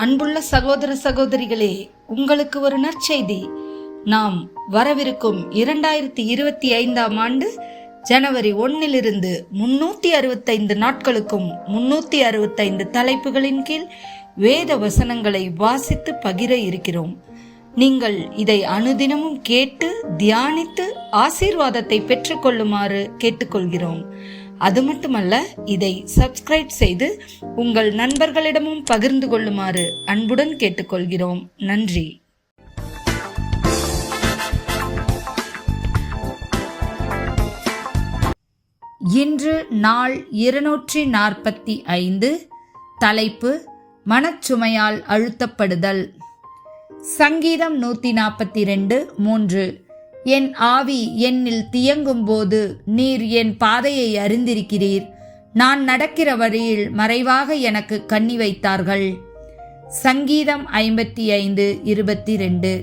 அன்புள்ள சகோதர சகோதரிகளே, உங்களுக்கு ஒரு நற்செய்தி. நாம் வரவிருக்கும் 2025 ஆண்டு ஜனவரி 1 365 நாட்களுக்கும் 365 தலைப்புகளின் கீழ் வேத வசனங்களை வாசித்து பகிர இருக்கிறோம். நீங்கள் இதை அனுதினமும் கேட்டு தியானித்து ஆசீர்வாதத்தை பெற்றுக்கொள்ளுமாறு கேட்டுக்கொள்கிறோம். அது மட்டுமல்ல, இதை சப்ஸ்கிரைப் செய்து உங்கள் நண்பர்களிடமும் பகிர்ந்து கொள்ளுமாறு அன்புடன் கேட்டுக்கொள்கிறோம். நன்றி. இன்று நாள் 245. தலைப்பு மனச்சுமையால் அழுத்தப்படுதல். சங்கீதம் 142:3. என் ஆவி என்னில் தியங்கும் போது நீர் என் பாதையை அறிந்திருக்கிறீர். நான் நடக்கிற வழியில் மறைவாக எனக்கு கண்ணி வைத்தார்கள். சங்கீதம் 55:22.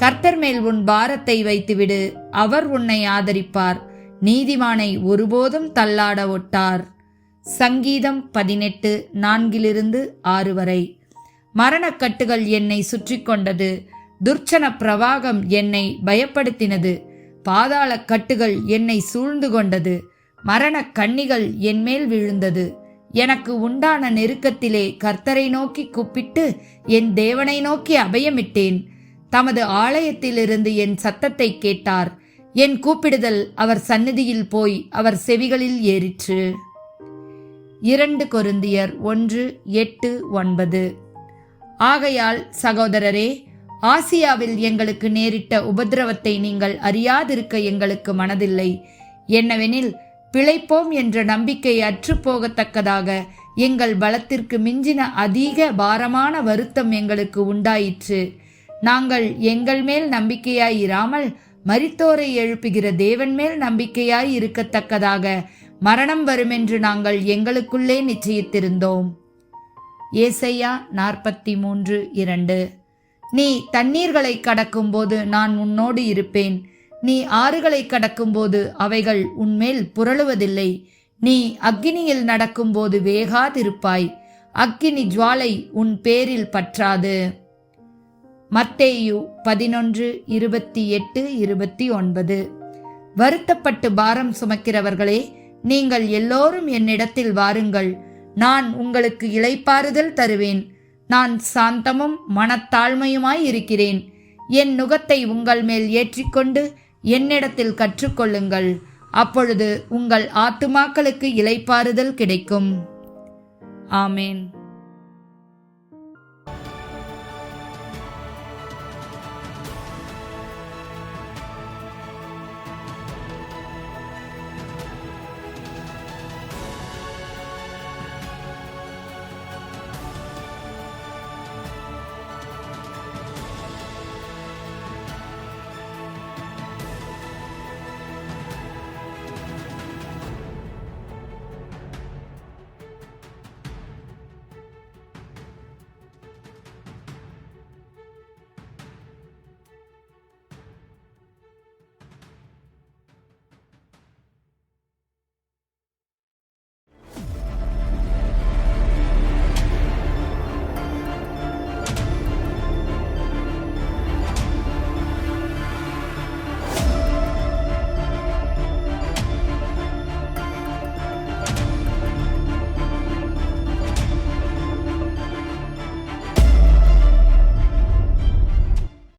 கர்த்தர் மேல் உன் பாரத்தை வைத்துவிடு, அவர் உன்னை ஆதரிப்பார். நீதிமானை ஒருபோதும் தள்ளாட ஒட்டார். சங்கீதம் 18:4-6 வரை. மரணக்கட்டுகள் என்னை சுற்றி கொண்டது, துர்ச்சன பிரவாகம் என்னை பயப்படுத்தினது, பாதாள கட்டுகள் என்னை சூழ்ந்து கொண்டது, மரண கண்ணிகள் என்மேல் விழுந்தது. எனக்கு உண்டான நெருக்கத்திலே கர்த்தரை நோக்கி கூப்பிட்டு என் தேவனை நோக்கி அபயமிட்டேன். தமது ஆலயத்திலிருந்து என் சத்தத்தை கேட்டார். என் கூப்பிடுதல் அவர் சந்நிதியில் போய் அவர் செவிகளில் ஏறிற்று. 2 கொரிந்தியர் 1:8-9. ஆகையால் சகோதரரே, ஆசியாவில் எங்களுக்கு நேரிட்ட உபத்திரவத்தை நீங்கள் அறியாதிருக்க எங்களுக்கு மனதில்லை. என்னவெனில், பிழைப்போம் என்ற நம்பிக்கை அற்றுப்போகத்தக்கதாக எங்கள் பலத்திற்கு மிஞ்சின அதிக பாரமான வருத்தம் எங்களுக்கு உண்டாயிற்று. நாங்கள் எங்கள் மேல் நம்பிக்கையாயிராமல் மரித்தோரை எழுப்புகிற தேவன் மேல் நம்பிக்கையாய் இருக்கத்தக்கதாக மரணம் வருமென்று நாங்கள் எங்களுக்குள்ளே நிச்சயித்திருந்தோம். ஏசாயா 43:2. நீ தண்ணீர்களை கடக்கும்போது நான் உன்னோடு இருப்பேன். நீ ஆறுகளை கடக்கும்போது அவைகள் உன்மேல் புரளுவதில்லை. நீ அக்கினியில் நடக்கும்போது வேகாதிருப்பாய். அக்கினி ஜுவாலை உன் பேரில் பற்றாது. மத்தேயு 11:28-29. வருத்தப்பட்டு பாரம் சுமக்கிறவர்களே, நீங்கள் எல்லோரும் என்னிடத்தில் வாருங்கள், நான் உங்களுக்கு இளைப்பாறுதல் தருவேன். நான் சாந்தமும் மனத்தாழ்மையுமாய் இருக்கிறேன். என் நுகத்தை உங்கள் மேல் ஏற்றிக்கொண்டு என்னிடத்தில் கற்றுக்கொள்ளுங்கள். அப்பொழுது உங்கள் ஆத்துமாக்களுக்கு இளைப்பாறுதல் கிடைக்கும். ஆமேன்.